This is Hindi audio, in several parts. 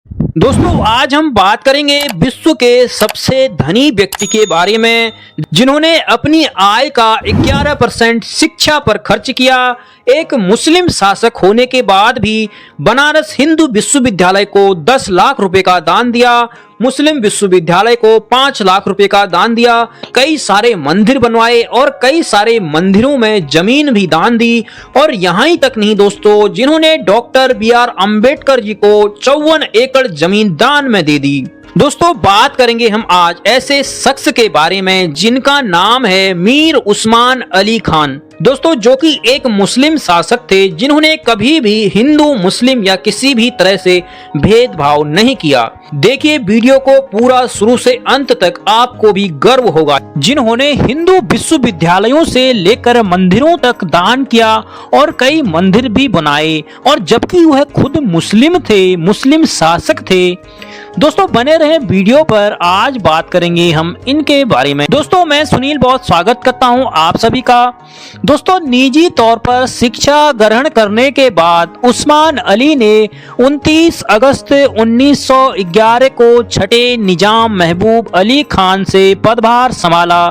दोस्तों आज हम बात करेंगे विश्व के सबसे धनी व्यक्ति के बारे में जिन्होंने अपनी आय का 11% शिक्षा पर खर्च किया। एक मुस्लिम शासक होने के बाद भी बनारस हिंदू विश्वविद्यालय को 10 लाख रुपए का दान दिया, मुस्लिम विश्वविद्यालय को 5 लाख रुपए का दान दिया, कई सारे मंदिर बनवाए और कई सारे मंदिरों में जमीन भी दान दी। और यहाँ ही तक नहीं दोस्तों, जिन्होंने डॉक्टर B.R. अम्बेडकर जी को 54 एकड़ जमीन दान में दे दी। दोस्तों बात करेंगे हम आज ऐसे शख्स के बारे में जिनका नाम है मीर उस्मान अली खान। दोस्तों जो कि एक मुस्लिम शासक थे जिन्होंने कभी भी हिंदू मुस्लिम या किसी भी तरह से भेदभाव नहीं किया। देखिए वीडियो को पूरा शुरू से अंत तक, आपको भी गर्व होगा। जिन्होंने हिंदू विश्वविद्यालयों से लेकर मंदिरों तक दान किया और कई मंदिर भी बनाए, और जबकि वह खुद मुस्लिम थे, मुस्लिम शासक थे। दोस्तों बने रहे वीडियो पर, आज बात करेंगे हम इनके बारे में। दोस्तों मैं सुनील बहुत स्वागत करता हूं आप सभी का। दोस्तों निजी तौर पर शिक्षा ग्रहण करने के बाद उस्मान अली ने 29 अगस्त 1911 को छठे निजाम महबूब अली खान से पदभार संभाला।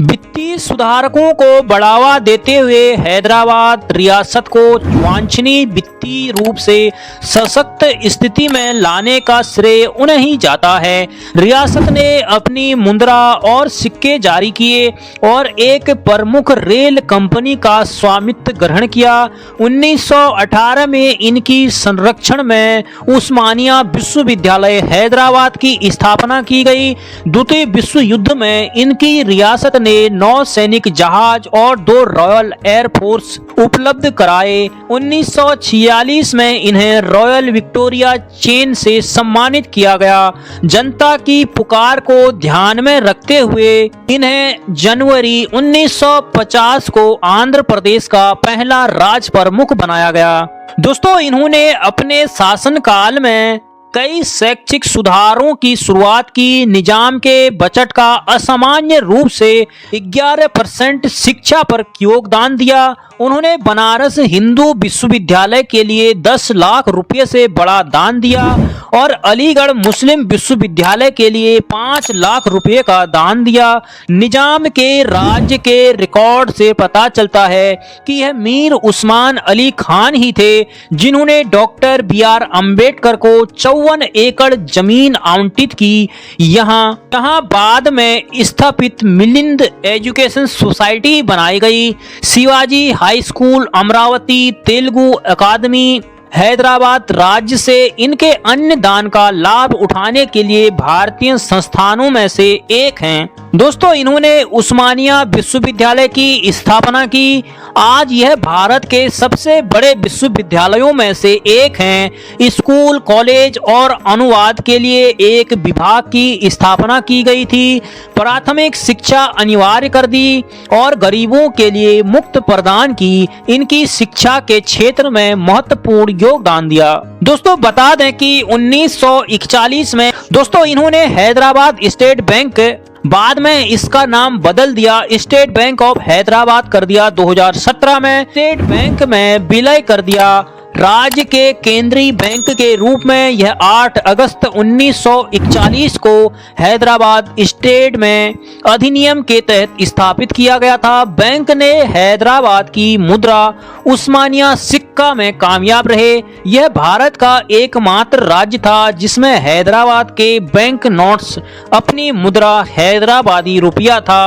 वित्तीय सुधारकों को बढ़ावा देते हुए हैदराबाद रियासत को वांछनीय वित्तीय रूप से सशक्त स्थिति में लाने का श्रेय उन्हें ही जाता है। रियासत ने अपनी मुद्रा और सिक्के जारी किए और एक प्रमुख रेल कंपनी का स्वामित्व ग्रहण किया। 1918 में इनकी संरक्षण में उस्मानिया विश्वविद्यालय हैदराबाद की स्थापना की गई। द्वितीय विश्व युद्ध में इनकी रियासत ने 9 सैनिक जहाज और 2 रॉयल एयरफोर्स उपलब्ध कराए। 1946 में इन्हें रॉयल विक्टोरिया चेन से सम्मानित किया गया। जनता की पुकार को ध्यान में रखते हुए इन्हें जनवरी 1950 को आंध्र प्रदेश का पहला राज प्रमुख बनाया गया। दोस्तों इन्होंने अपने शासनकाल में कई शैक्षिक सुधारों की शुरुआत की। निजाम के बजट का असामान्य रूप से 11% शिक्षा पर योगदान दिया। उन्होंने बनारस हिंदू विश्वविद्यालय के लिए 10 लाख रुपए से बड़ा दान दिया और अलीगढ़ मुस्लिम विश्वविद्यालय के लिए 5 लाख रुपए का दान दिया। निजाम के राज्य के रिकॉर्ड से पता चलता है कि यह मीर उस्मान अली खान ही थे जिन्होंने डॉक्टर B.R. अम्बेडकर को 54 एकड़ जमीन आवंटित की। यहाँ बाद में स्थापित मिलिंद एजुकेशन सोसाइटी बनाई गई। शिवाजी हाई स्कूल, अमरावती तेलुगु अकादमी हैदराबाद राज्य से इनके अन्य दान का लाभ उठाने के लिए भारतीय संस्थानों में से एक हैं। दोस्तों इन्होंने उस्मानिया विश्वविद्यालय की स्थापना की। आज यह भारत के सबसे बड़े विश्वविद्यालयों में से एक हैं। स्कूल, कॉलेज और अनुवाद के लिए एक विभाग की स्थापना की गई थी। प्राथमिक शिक्षा अनिवार्य कर दी और गरीबों के लिए मुफ्त प्रदान की। इनकी शिक्षा के क्षेत्र में महत्वपूर्ण योगदान दिया। दोस्तों बता दें कि 1941 में दोस्तों इन्होंने हैदराबाद स्टेट बैंक, बाद में इसका नाम बदल दिया, स्टेट बैंक ऑफ हैदराबाद कर दिया। 2017 में स्टेट बैंक में विलय कर दिया। राज्य के केंद्रीय बैंक के रूप में यह 8 अगस्त 1941 को हैदराबाद स्टेट में अधिनियम के तहत स्थापित किया गया था। बैंक ने हैदराबाद की मुद्रा उस्मानिया सिक्का में कामयाब रहे। यह भारत का एकमात्र राज्य था जिसमें हैदराबाद के बैंक नोट्स अपनी मुद्रा हैदराबादी रुपया था।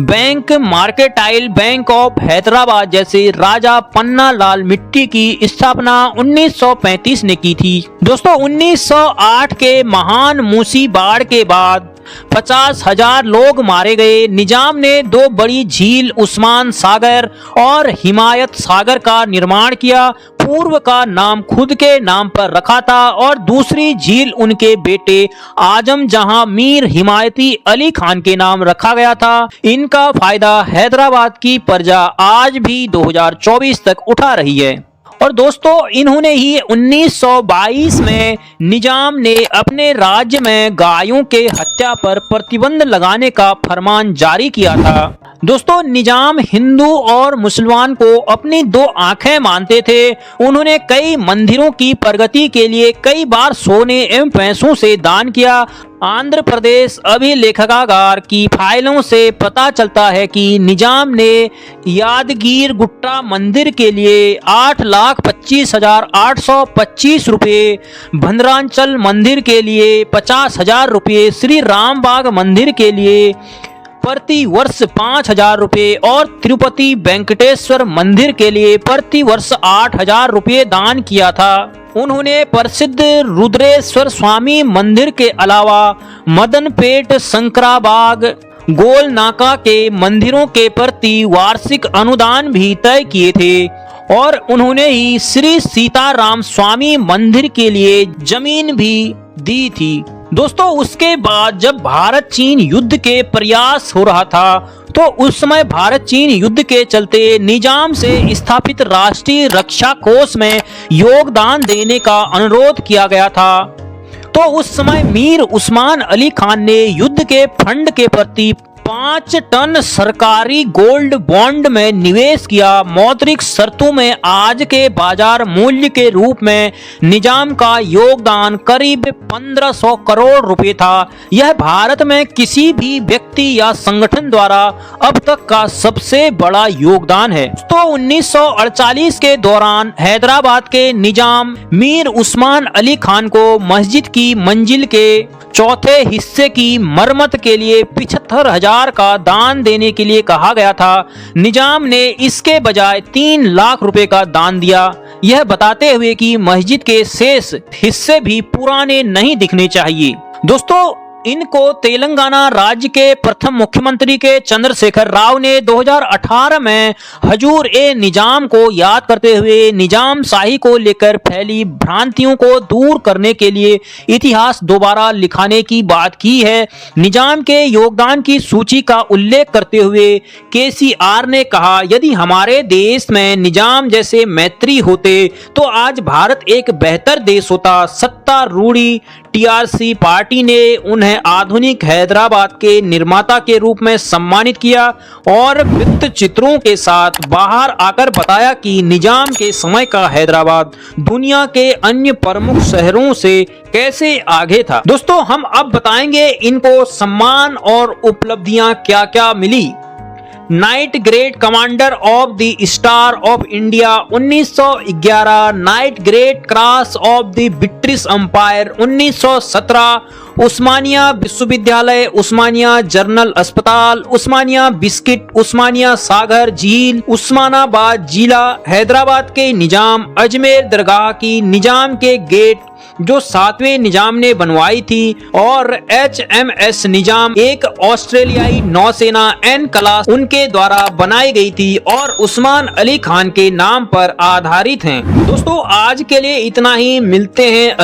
Bank mercantile bank of Hyderabad जैसे राजा पन्ना लाल मिट्टी की स्थापना 1935 ने की थी। दोस्तों 1908 के महान मूसी बाढ़ के बाद 50,000 लोग मारे गए। निजाम ने 2 बड़ी झील उस्मान सागर और हिमायत सागर का निर्माण किया। पूर्व का नाम खुद के नाम पर रखा था और दूसरी झील उनके बेटे आजम जहां मीर हिमायती अली खान के नाम रखा गया था। इनका फायदा हैदराबाद की प्रजा आज भी 2024 तक उठा रही है। और दोस्तों इन्होंने ही 1922 में निजाम ने अपने राज्य में गायों के हत्या पर प्रतिबंध लगाने का फरमान जारी किया था। दोस्तों, निजाम हिंदू और मुसलमान को अपनी दो आंखें मानते थे। उन्होंने कई मंदिरों की प्रगति के लिए कई बार सोने एवं पैसों से दान किया। आंध्र प्रदेश अभिलेखागार की फाइलों से पता चलता है कि निजाम ने यादगीर गुट्टा मंदिर के लिए 8,25,825 रुपये, भद्रांचल मंदिर के लिए 50,000 रुपये, श्री रामबाग मंदिर के लिए प्रति वर्ष 5,000 रुपये और तिरुपति वेंकटेश्वर मंदिर के लिए प्रति वर्ष 8,000 रुपये दान किया था। उन्होंने प्रसिद्ध रुद्रेश्वर स्वामी मंदिर के अलावा मदनपेट, शंकराबाग, गोल नाका के मंदिरों के प्रति वार्षिक अनुदान भी तय किए थे और उन्होंने ही श्री सीताराम स्वामी मंदिर के लिए जमीन भी दी थी। दोस्तों, उसके बाद जब भारत चीन युद्ध के प्रयास हो रहा था तो उस समय भारत चीन युद्ध के चलते निजाम से स्थापित राष्ट्रीय रक्षा कोष में योगदान देने का अनुरोध किया गया था। तो उस समय मीर उस्मान अली खान ने युद्ध के फंड के प्रति 5 टन सरकारी गोल्ड बॉन्ड में निवेश किया। मौद्रिक शर्तों में आज के बाजार मूल्य के रूप में निजाम का योगदान करीब 1,500 करोड़ रुपए था। यह भारत में किसी भी व्यक्ति या संगठन द्वारा अब तक का सबसे बड़ा योगदान है। तो 1948 के दौरान हैदराबाद के निजाम मीर उस्मान अली खान को मस्जिद की मंजिल के चौथे हिस्से की मरम्मत के लिए 75,000 का दान देने के लिए कहा गया था। निजाम ने इसके बजाय 3 लाख रुपए का दान दिया, यह बताते हुए कि मस्जिद के शेष हिस्से भी पुराने नहीं दिखने चाहिए। दोस्तों, इनको तेलंगाना राज्य के प्रथम मुख्यमंत्री के चंद्रशेखर राव ने 2018 में हजूर ए निजाम को याद करते हुए निजाम शाही को लेकर फैली भ्रांतियों को दूर करने के लिए इतिहास दोबारा लिखाने की बात की है। निजाम के योगदान की सूची का उल्लेख करते हुए KCR ने कहा, यदि हमारे देश में निजाम जैसे मैत्री होते तो आज भारत एक बेहतर देश होता। सत्तारूढ़ी TRC पार्टी ने उन्हें आधुनिक हैदराबाद के निर्माता के रूप में सम्मानित किया और वृत्त चित्रों के साथ बाहर आकर बताया कि निजाम के समय का हैदराबाद दुनिया के अन्य प्रमुख शहरों से कैसे आगे था। दोस्तों, हम अब बताएंगे इनको सम्मान और उपलब्धियां क्या क्या मिली। Knight grand commander of the star of India 1911, knight grand cross of the British Empire 1917, Osmania विश्वविद्यालय, उस्मानिया जनरल अस्पताल, उस्मानिया बिस्किट, उस्मानिया सागर झील, उस्मानाबाद जिला, हैदराबाद के निजाम, अजमेर दरगाह की निजाम के गेट जो 7वें निजाम ने बनवाई थी और HMS निजाम एक ऑस्ट्रेलियाई नौसेना N क्लास उनके द्वारा बनाई गई थी और उस्मान अली खान के नाम पर आधारित हैं। दोस्तों, आज के लिए इतना ही, मिलते हैं